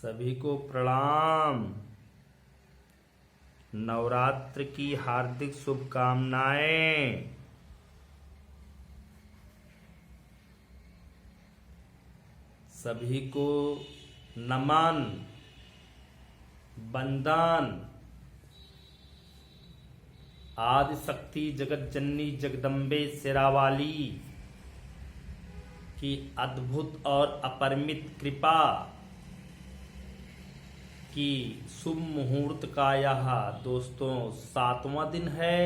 सभी को प्रणाम। नवरात्र की हार्दिक शुभकामनाएं। सभी को नमन, वंदन। आदि शक्ति जगत जननी जगदम्बे शेरावाली की अद्भुत और अपरिमित कृपा कि शुभ मुहूर्त का यह दोस्तों 7वां दिन है।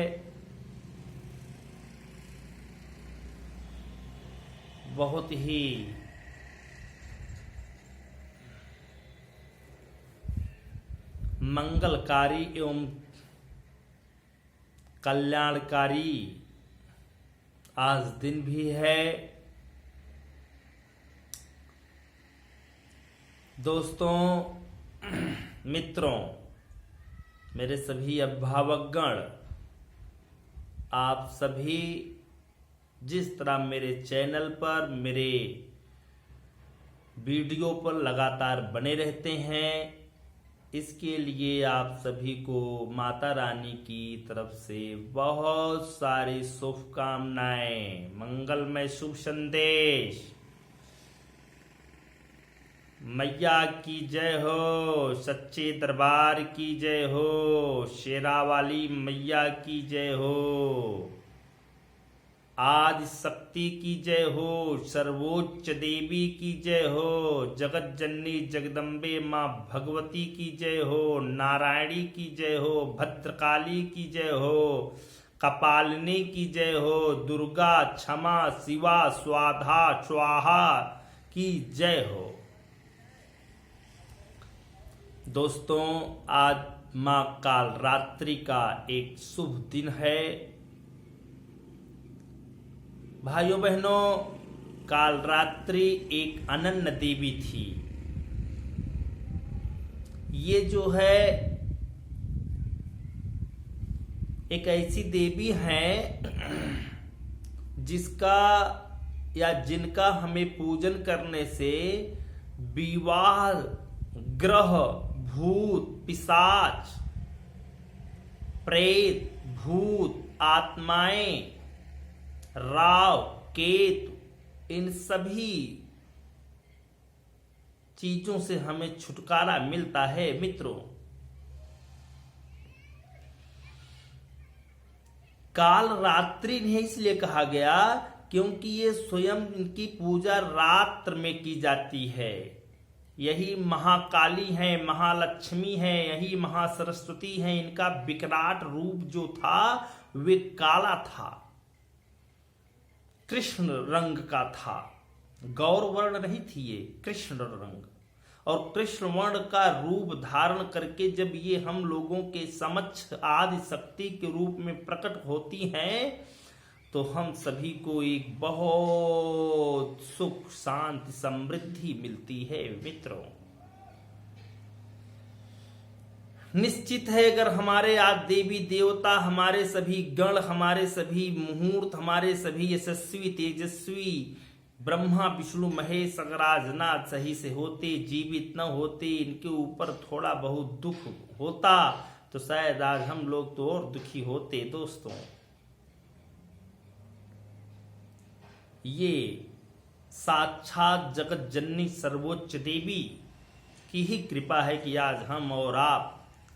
बहुत ही मंगलकारी एवं कल्याणकारी आज दिन भी है। दोस्तों, मित्रों, मेरे सभी अभिभावकगण, आप सभी जिस तरह मेरे चैनल पर मेरे वीडियो पर लगातार बने रहते हैं, इसके लिए आप सभी को माता रानी की तरफ से बहुत सारी शुभकामनाएं। मंगलमय शुभ संदेश। मैया की जय हो, सच्चे दरबार की जय हो, शेरावाली मैया की जय हो, आदि शक्ति की जय हो, सर्वोच्च देवी की जय हो, जगत जननी जगदम्बे माँ भगवती की जय हो, नारायणी की जय हो, भद्रकाली की जय हो, कपालिनी की जय हो, दुर्गा, क्षमा, शिवा, स्वाधा, स्वाहा की जय हो। दोस्तों, आज माँ कालरात्रि का एक शुभ दिन है। भाइयों बहनों, कालरात्रि एक अनन्य देवी थी। ये जो है एक ऐसी देवी है जिसका या जिनका हमें पूजन करने से विवाह, ग्रह, भूत, पिशाच, प्रेत, भूत, आत्माएं, राव, केतु, इन सभी चीजों से हमें छुटकारा मिलता है। मित्रों, काल रात्रि इन्हें इसलिए कहा गया क्योंकि ये स्वयं इनकी पूजा रात्र में की जाती है। यही महाकाली है, महालक्ष्मी है, यही महासरस्वती है। इनका विकराट रूप जो था वे काला था, कृष्ण रंग का था। गौर वर्ण नहीं थी ये, कृष्ण रंग। और कृष्ण वर्ण का रूप धारण करके जब ये हम लोगों के समक्ष आदि शक्ति के रूप में प्रकट होती हैं, तो हम सभी को एक बहुत सुख, शांति, समृद्धि मिलती है। मित्रों, निश्चित है अगर हमारे आज देवी देवता, हमारे सभी गण, हमारे सभी मुहूर्त, हमारे सभी यशस्वी तेजस्वी ब्रह्मा विष्णु महेश अगर आज नाथ सही से होते, जीवित न होते, इनके ऊपर थोड़ा बहुत दुख होता, तो शायद आज हम लोग तो और दुखी होते। दोस्तों, ये साक्षात जगत जननी सर्वोच्च देवी की ही कृपा है कि आज हम और आप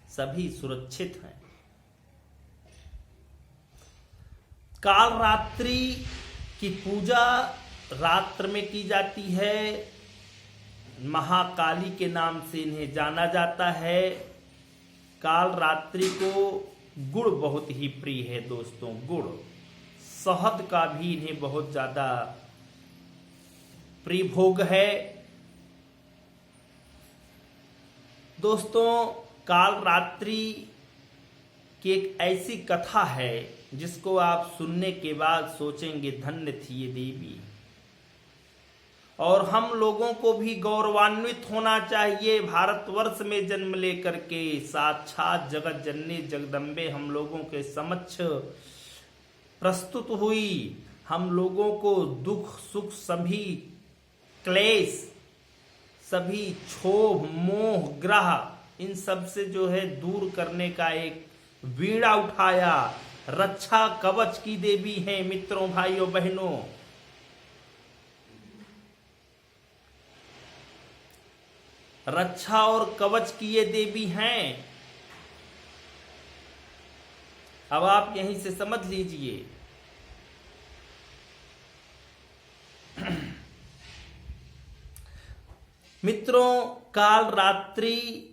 सभी सुरक्षित हैं। काल रात्रि की पूजा रात्र में की जाती है। महाकाली के नाम से इन्हें जाना जाता है। काल रात्रि को गुड़ बहुत ही प्रिय है। दोस्तों, गुड़, शहद का भी इन्हें बहुत ज्यादा प्रिय भोग है। दोस्तों, काल रात्रि की एक ऐसी कथा है जिसको आप सुनने के बाद सोचेंगे धन्य थी ये देवी। और हम लोगों को भी गौरवान्वित होना चाहिए। भारतवर्ष में जन्म लेकर के साक्षात जगत जननी जगदम्बे हम लोगों के समक्ष प्रस्तुत हुई। हम लोगों को दुख सुख सभी क्लेश सभी क्षोभ मोह ग्रह इन सब से जो है दूर करने का एक बीड़ा उठाया। रक्षा कवच की देवी हैं मित्रों भाइयों बहनों। रक्षा और कवच की ये देवी हैं। अब आप यहीं से समझ लीजिए। मित्रों, काल रात्रि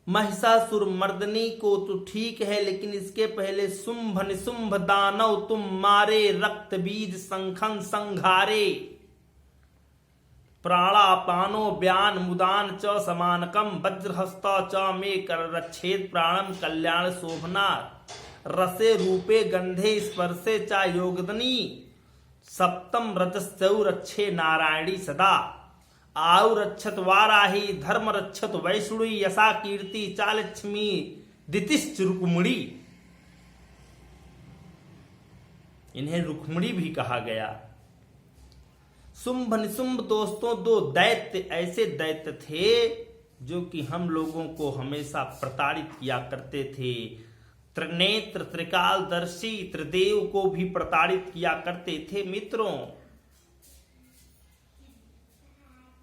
महिषासुर मर्दनी को तो ठीक है, लेकिन इसके पहले शुंभ निशुंभ दानव तुम मारे, रक्त बीज संखन संघारे, प्राणापानो व्यान मुदान च समानकम, वज्रहस्ता च मे कर रक्षेद प्राणम कल्याण शोभना, रसे रूपे गंधे स्पर्शे चा योगदनी, सप्तम रजस्यौ रक्षे नारायणी सदा, आउ रक्षत वाराही धर्म रक्षत वैष्णुई, यशा कीर्ति चालक्ष्मी दितिश्च रुक्मिणी। इन्हें रुक्मिणी भी कहा गया। शुंभ निशुंभ दोस्तों दो दैत्य, ऐसे दैत्य थे जो कि हम लोगों को हमेशा प्रताड़ित किया करते थे। त्रिनेत्र त्रिकालदर्शी त्रिदेव को भी प्रताड़ित किया करते थे मित्रों।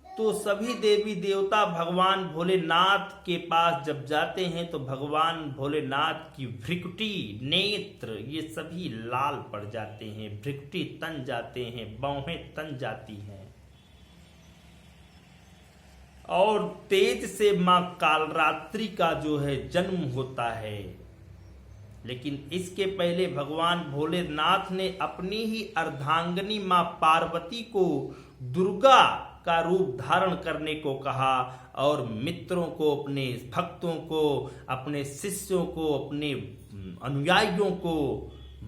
तो सभी देवी देवता भगवान भोलेनाथ के पास जब जाते हैं तो भगवान भोलेनाथ की भ्रिकुटी नेत्र ये सभी लाल पड़ जाते हैं, भ्रिकुटी तन जाते हैं, बाहें तन जाती हैं और तेज से मां कालरात्रि का जो है जन्म होता है। लेकिन इसके पहले भगवान भोलेनाथ ने अपनी ही अर्धांगिनी मां पार्वती को दुर्गा का रूप धारण करने को कहा और मित्रों को, अपने भक्तों को, अपने शिष्यों को, अपने अनुयायियों को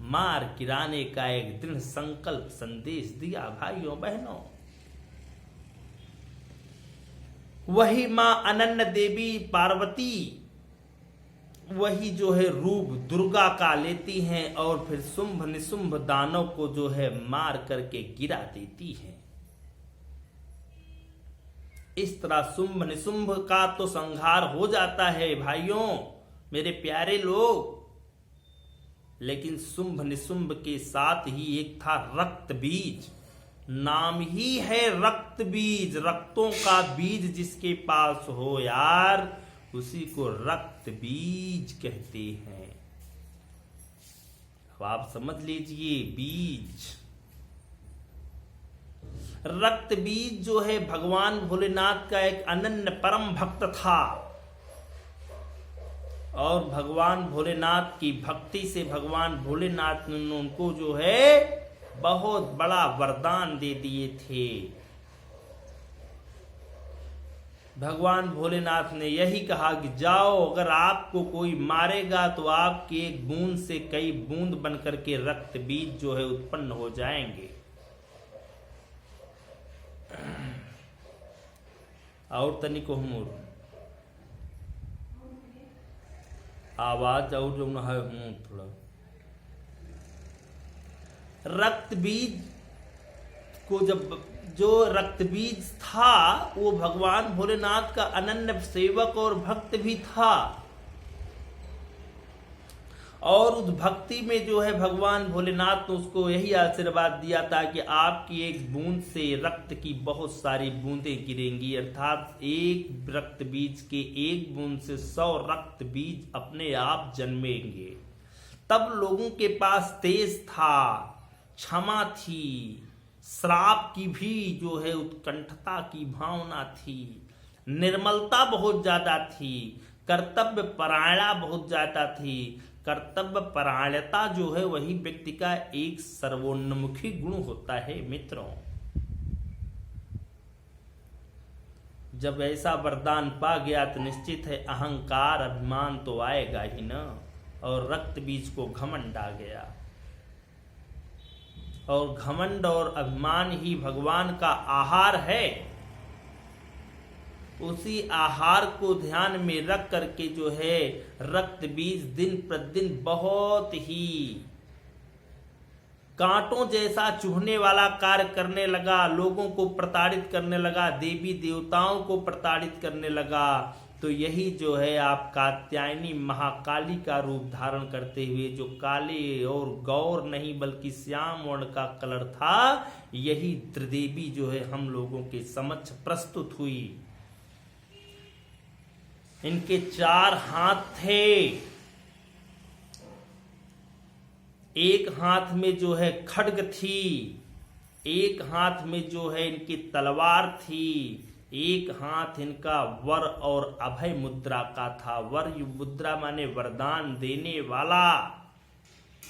मार गिराने का एक दृढ़ संकल्प संदेश दिया। भाइयों बहनों, वही मां अनन्य देवी पार्वती वही जो है रूप दुर्गा का लेती हैं और फिर शुंभ निशुंभ दानव को जो है मार करके गिरा देती है। इस तरह शुंभ निशुंभ का तो संहार हो जाता है भाइयों मेरे प्यारे लोग। लेकिन शुंभ निशुंभ के साथ ही एक था रक्त बीज। नाम ही है रक्त बीज, रक्तों का बीज जिसके पास हो यार उसी को रक्त बीज कहते हैं। अब आप समझ लीजिए, बीज रक्त बीज जो है भगवान भोलेनाथ का एक अनन्य परम भक्त था और भगवान भोलेनाथ की भक्ति से भगवान भोलेनाथ ने उनको जो है बहुत बड़ा वरदान दे दिए थे। भगवान भोलेनाथ ने यही कहा कि जाओ, अगर आपको कोई मारेगा तो आपके एक बूंद से कई बूंद बनकर के रक्त बीज जो है उत्पन्न हो जाएंगे। और तनिको हम आवाज और जो न है थोड़ा। रक्त बीज को जब जो रक्त बीज था वो भगवान भोलेनाथ का अनन्य सेवक और भक्त भी था और उस भक्ति में जो है भगवान भोलेनाथ ने उसको यही आशीर्वाद दिया था कि आपकी एक बूंद से रक्त की बहुत सारी बूंदें गिरेंगी, अर्थात एक रक्त बीज के एक बूंद से 100 रक्त बीज अपने आप जन्मेंगे। तब लोगों के पास तेज था, क्षमा थी, श्राप की भी जो है उत्कंठता की भावना थी, निर्मलता बहुत ज्यादा थी, कर्तव्य परायणता बहुत ज्यादा थी। कर्तव्य परायणता जो है वही व्यक्ति का एक सर्वोन्मुखी गुण होता है मित्रों। जब ऐसा वरदान पा गया तो निश्चित है अहंकार अभिमान तो आएगा ही ना। और रक्त बीज को घमंड आ गया और घमंड और अभिमान ही भगवान का आहार है। उसी आहार को ध्यान में रख करके जो है रक्त बीज दिन प्रतिदिन बहुत ही कांटों जैसा चुभने वाला कार्य करने लगा, लोगों को प्रताड़ित करने लगा, देवी देवताओं को प्रताड़ित करने लगा। तो यही जो है आप कात्यायनी महाकाली का रूप धारण करते हुए, जो काले और गौर नहीं बल्कि श्याम वर्ण का कलर था, यही त्रिदेवी जो है हम लोगों के समक्ष प्रस्तुत हुई। इनके 4 हाथ थे, एक हाथ में जो है खड्ग थी, एक हाथ में जो है इनकी तलवार थी, एक हाथ इनका वर और अभय मुद्रा का था। वर मुद्रा माने वरदान देने वाला,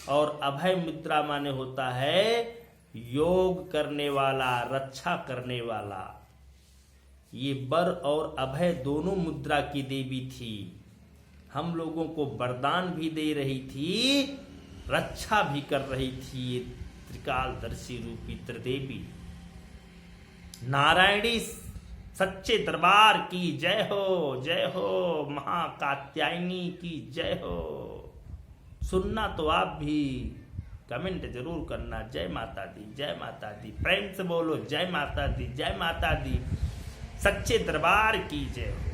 और अभय मुद्रा माने होता है योग करने वाला, रक्षा करने वाला। ये वर और अभय दोनों मुद्रा की देवी थी, हम लोगों को वरदान भी दे रही थी, रक्षा भी कर रही थी। ये त्रिकालदर्शी रूपी त्रिदेवी। नारायणी सच्चे दरबार की जय हो, जय हो, महाकात्यायनी की जय हो। सुनना तो आप भी कमेंट जरूर करना। जय माता दी, जय माता दी, प्रेम से बोलो जय माता दी, जय माता दी, सच्चे दरबार की जय हो,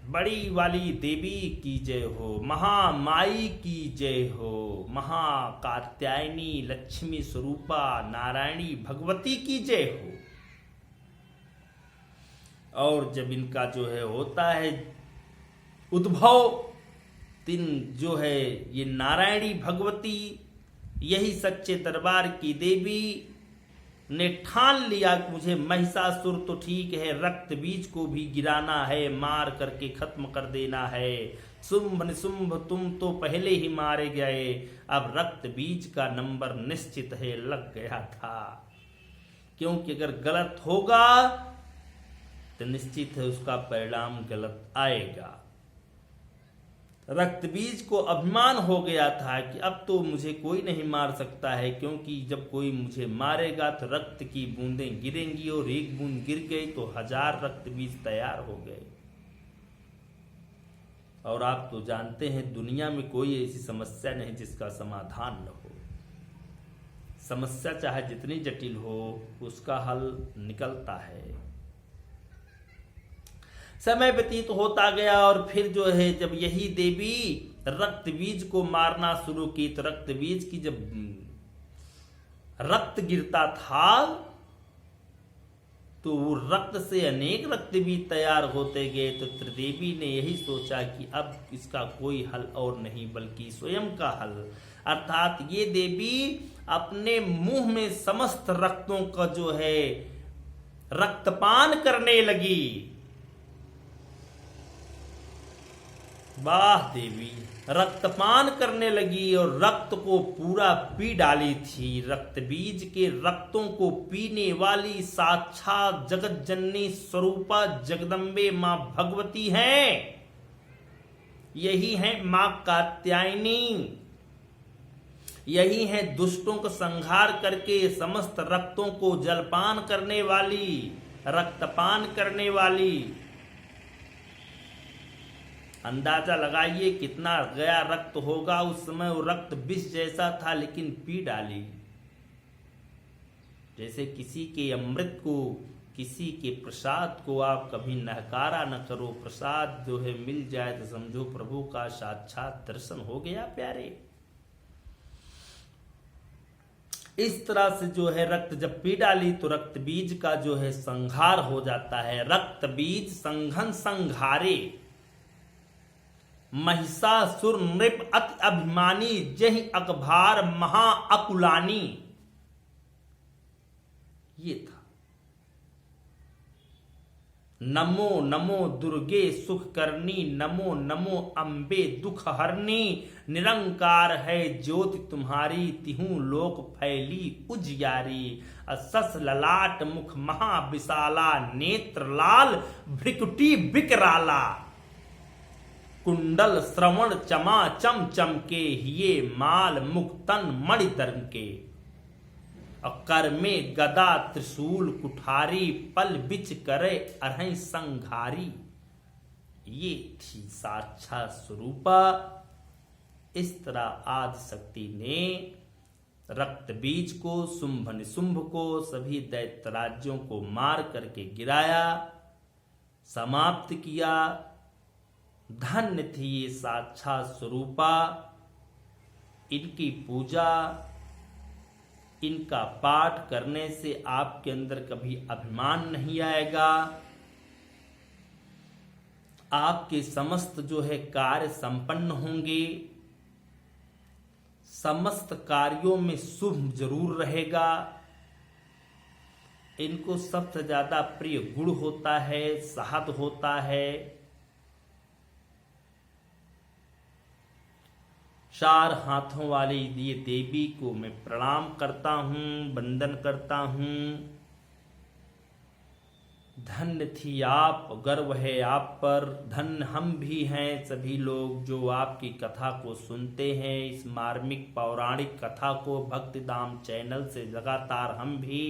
बड़ी वाली देवी की जय हो, महामाई की जय हो, महाकात्यायनी लक्ष्मी स्वरूपा नारायणी भगवती की जय हो। और जब इनका जो है होता है उद्भव, दिन जो है ये नारायणी भगवती, यही सच्चे दरबार की देवी ने ठान लिया कि मुझे महिषासुर तो ठीक है, रक्त बीज को भी गिराना है, मार करके खत्म कर देना है। शुंभ निशुंभ तुम तो पहले ही मारे गए, अब रक्त बीज का नंबर निश्चित है, लग गया था। क्योंकि अगर गलत होगा तो निश्चित है उसका परिणाम गलत आएगा। रक्त बीज को अभिमान हो गया था कि अब तो मुझे कोई नहीं मार सकता है, क्योंकि जब कोई मुझे मारेगा तो रक्त की बूंदें गिरेंगी, और एक बूंद गिर गई तो 1000 रक्त बीज तैयार हो गए। और आप तो जानते हैं दुनिया में कोई ऐसी समस्या नहीं जिसका समाधान न हो। समस्या चाहे जितनी जटिल हो, उसका हल निकलता है। समय व्यतीत होता गया, और फिर जो है जब यही देवी रक्त बीज को मारना शुरू की, तो रक्त बीज की जब रक्त गिरता था तो वो रक्त से अनेक रक्त बीज तैयार होते गए। तो त्रिदेवी ने यही सोचा कि अब इसका कोई हल और नहीं बल्कि स्वयं का हल, अर्थात ये देवी अपने मुंह में समस्त रक्तों का जो है रक्तपान करने लगी। वाह देवी, रक्तपान करने लगी और रक्त को पूरा पी डाली थी। रक्त बीज के रक्तों को पीने वाली साक्षात जगत जननी स्वरूपा जगदम्बे मां भगवती हैं। यही है मां कात्यायनी, यही है दुष्टों को संहार करके समस्त रक्तों को जलपान करने वाली, रक्तपान करने वाली। अंदाजा लगाइए कितना गया रक्त होगा। उस समय वो रक्त विष जैसा था, लेकिन पी डाली। जैसे किसी के अमृत को, किसी के प्रसाद को आप कभी नहकारा न करो, प्रसाद जो है मिल जाए तो समझो प्रभु का साक्षात दर्शन हो गया प्यारे। इस तरह से जो है रक्त जब पी डाली तो रक्त बीज का जो है संहार हो जाता है। रक्त बीज संघन संघारे, महिषासुर नृप अति अभिमानी, जहि अकभार महा अकुलानी। ये था। नमो नमो दुर्गे सुख करनी, नमो नमो अंबे दुख हरनी। निरंकार है ज्योति तुम्हारी, तिहु लोक फैली उजियारी। असस ललाट मुख महाविशाला, नेत्र लाल भ्रिकुटी विकराला। कुंडल श्रवण चमा चम चमके, हिये माल मुक्तन मणि धर्म के। कर में गदा त्रिशूल कुठारी, पल बिच करे अरहं संघारी। ये थी साक्षात स्वरूपा इस तरह आदि शक्ति ने रक्त बीज को, शुंभ निशुंभ को, सभी दैत्य राज्यों को मार करके गिराया, समाप्त किया। धन्य थी ये साक्षात स्वरूपा। इनकी पूजा, इनका पाठ करने से आपके अंदर कभी अभिमान नहीं आएगा। आपके समस्त जो है कार्य संपन्न होंगे। समस्त कार्यों में शुभ जरूर रहेगा। इनको सबसे ज्यादा प्रिय गुण होता है, शहद होता है। चार हाथों वाली ये देवी को मैं प्रणाम करता हूँ, वंदन करता हूँ। धन्य थी आप, गर्व है आप पर। धन्य हम भी हैं, सभी लोग जो आपकी कथा को सुनते हैं, इस मार्मिक पौराणिक कथा को भक्ति धाम चैनल से लगातार हम भी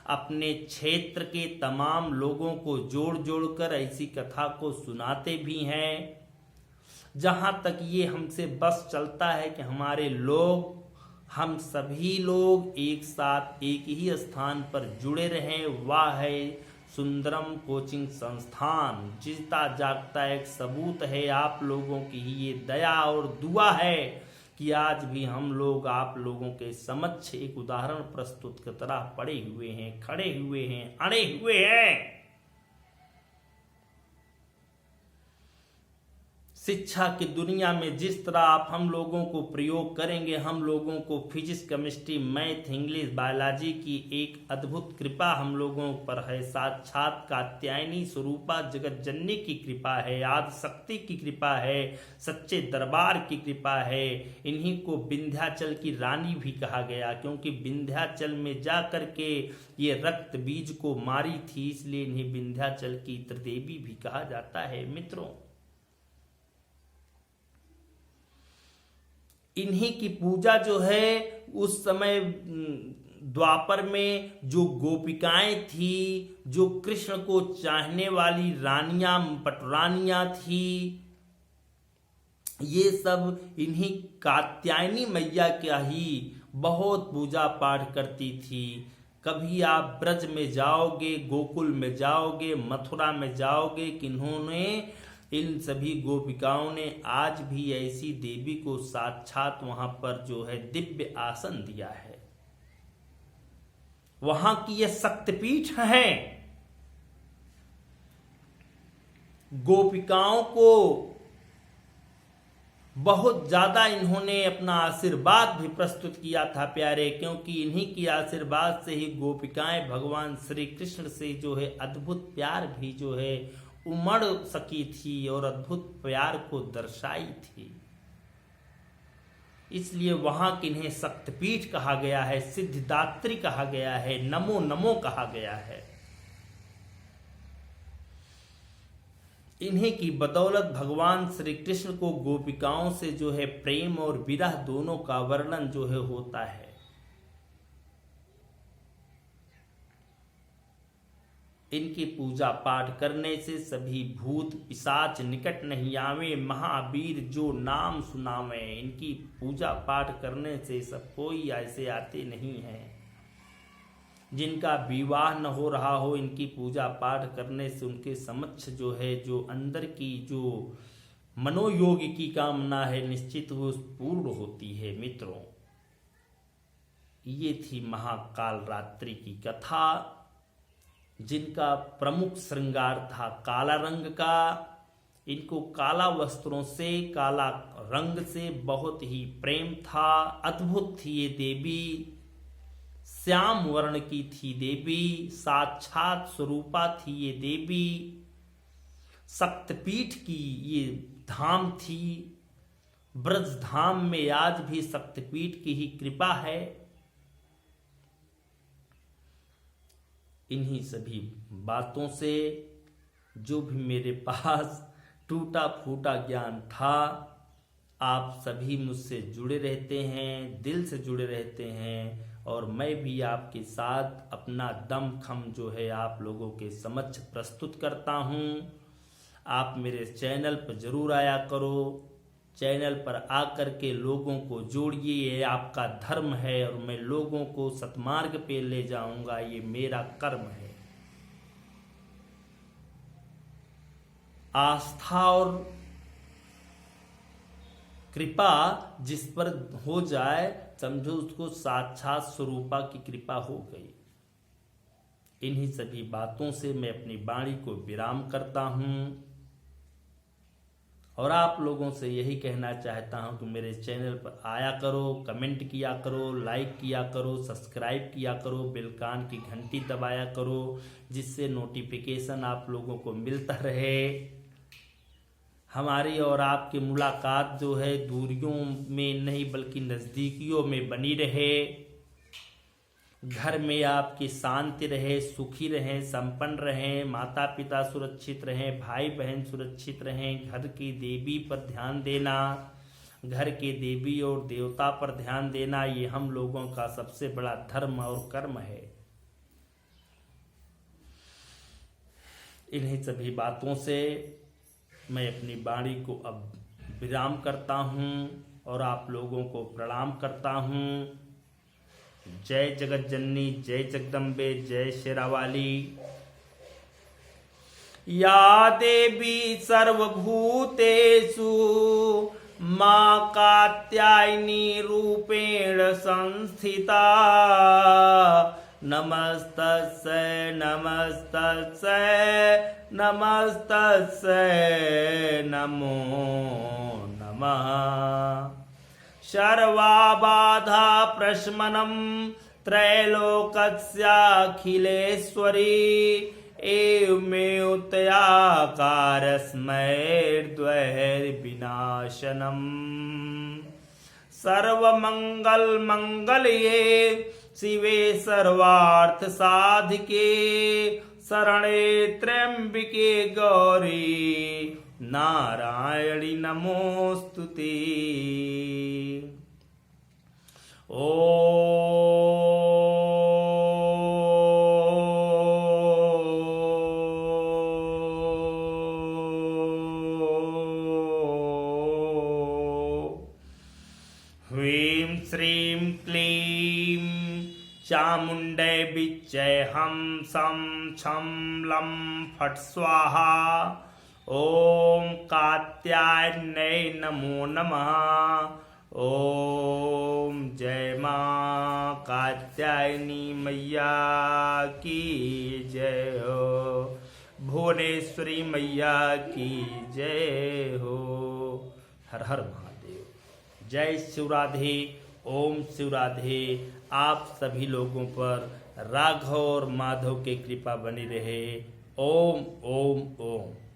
अपने क्षेत्र के तमाम लोगों को जोड़ जोड़ कर ऐसी कथा को सुनाते भी हैं। जहां तक ये हमसे बस चलता है कि हमारे लोग, हम सभी लोग एक साथ एक ही स्थान पर जुड़े रहें। वह है सुंदरम कोचिंग संस्थान। जीता जागता एक सबूत है आप लोगों की ही ये दया और दुआ है कि आज भी हम लोग आप लोगों के समक्ष एक उदाहरण प्रस्तुत की तरह पड़े हुए हैं, खड़े हुए हैं, अड़े हुए हैं। शिक्षा की दुनिया में जिस तरह आप हम लोगों को प्रयोग करेंगे, हम लोगों को physics, chemistry, math, English, biology की एक अद्भुत कृपा हम लोगों पर है। साक्षात कात्यायनी स्वरूपा जगत जननी की कृपा है, आदि शक्ति की कृपा है, सच्चे दरबार की कृपा है। इन्हीं को विंध्याचल की रानी भी कहा गया, क्योंकि विंध्याचल में जा करके ये रक्त बीज को मारी थी, इसलिए इन्हें विंध्याचल की त्रिदेवी भी कहा जाता है। मित्रों, इन्हीं की पूजा जो है उस समय द्वापर में जो गोपिकाएं थी, जो कृष्ण को चाहने वाली रानियां, पटरानियां थी, ये सब इन्हीं कात्यायनी मैया का ही बहुत पूजा पाठ करती थी। कभी आप ब्रज में जाओगे, गोकुल में जाओगे, मथुरा में जाओगे, किन्होंने, इन सभी गोपिकाओं ने आज भी ऐसी देवी को साक्षात वहां पर जो है दिव्य आसन दिया है। वहां की ये शक्तिपीठ है। गोपिकाओं को बहुत ज्यादा इन्होंने अपना आशीर्वाद भी प्रस्तुत किया था प्यारे, क्योंकि इन्हीं की आशीर्वाद से ही गोपिकाएं भगवान श्री कृष्ण से जो है अद्भुत प्यार भी जो है उमड़ सकी थी और अद्भुत प्यार को दर्शाई थी। इसलिए वहां किन्हें शक्तिपीठ कहा गया है, सिद्धिदात्री कहा गया है, नमो नमो कहा गया है। इन्हीं की बदौलत भगवान श्री कृष्ण को गोपिकाओं से जो है प्रेम और विरह दोनों का वर्णन जो है होता है। इनकी पूजा पाठ करने से सभी भूत पिशाच निकट नहीं आवे, महावीर जो नाम सुनावे। इनकी पूजा पाठ करने से सब कोई ऐसे आते नहीं हैं जिनका विवाह न हो रहा हो। इनकी पूजा पाठ करने से उनके समक्ष जो है, जो अंदर की जो मनोयोग की कामना है, निश्चित वो पूर्ण होती है। मित्रों, ये थी महाकाल रात्रि की कथा, जिनका प्रमुख श्रृंगार था काला रंग का। इनको काला वस्त्रों से, काला रंग से बहुत ही प्रेम था। अद्भुत थी ये देवी, श्याम वर्ण की थी देवी, साक्षात स्वरूपा थी ये देवी। शक्तिपीठ की ये धाम थी। ब्रज धाम में आज भी शक्तिपीठ की ही कृपा है। इन्हीं सभी बातों से जो भी मेरे पास टूटा फूटा ज्ञान था, आप सभी मुझसे जुड़े रहते हैं, दिल से जुड़े रहते हैं, और मैं भी आपके साथ अपना दम खम जो है आप लोगों के समक्ष प्रस्तुत करता हूं। आप मेरे चैनल पर जरूर आया करो। चैनल पर आकर के लोगों को जोड़िए, ये आपका धर्म है और मैं लोगों को सतमार्ग पे ले जाऊंगा, ये मेरा कर्म है। आस्था और कृपा जिस पर हो जाए, समझो उसको साक्षात स्वरूपा की कृपा हो गई। इन्हीं सभी बातों से मैं अपनी वाणी को विराम करता हूं और आप लोगों से यही कहना चाहता हूं कि मेरे चैनल पर आया करो, कमेंट किया करो, लाइक किया करो, सब्सक्राइब किया करो, बेलकान की घंटी दबाया करो, जिससे नोटिफिकेशन आप लोगों को मिलता रहे। हमारी और आपकी मुलाकात जो है दूरियों में नहीं बल्कि नज़दीकियों में बनी रहे। घर में आपकी शांति रहे, सुखी रहें, संपन्न रहें, माता पिता सुरक्षित रहें, भाई बहन सुरक्षित रहें। घर की देवी पर ध्यान देना, घर के देवी और देवता पर ध्यान देना, ये हम लोगों का सबसे बड़ा धर्म और कर्म है। इन्हीं सभी बातों से मैं अपनी वाणी को अब विराम करता हूँ और आप लोगों को प्रणाम करता हूँ। जय जगत जननी, जय जगदम्बे, जय शेरावाली। या देवी सर्वभूतेषु मां कात्यायनी रूपेण संस्थिता। नमस्तस्यै नमस्तस्यै नमस्तस्यै नमो नमः। सर्वाबाधा प्रशमनं त्रैलोक्यस्याखिलेश्वरी। एवमेव तयाकारस्मैर्द्वैर्विनाशनम्। सर्वमंगल मंगल्ये शिवे सर्वार्थ साधिके। शरणे त्र्यंबिके गौरी नारायणी नमोस्तुते। ह्रीं श्रीं क्लीं चामुण्डै विच्चै हम सं छं लं फट् स्वाहा। ओम कात्यायनै नमो नमः। ओम जय मां कात्यायनी मैया की जय हो। भुवनेश्वरी मैया की जय हो। हर हर महादेव। जय शिवराधे। ओम शिवराधे। आप सभी लोगों पर राघव और माधव की कृपा बनी रहे। ओम ओम ओम।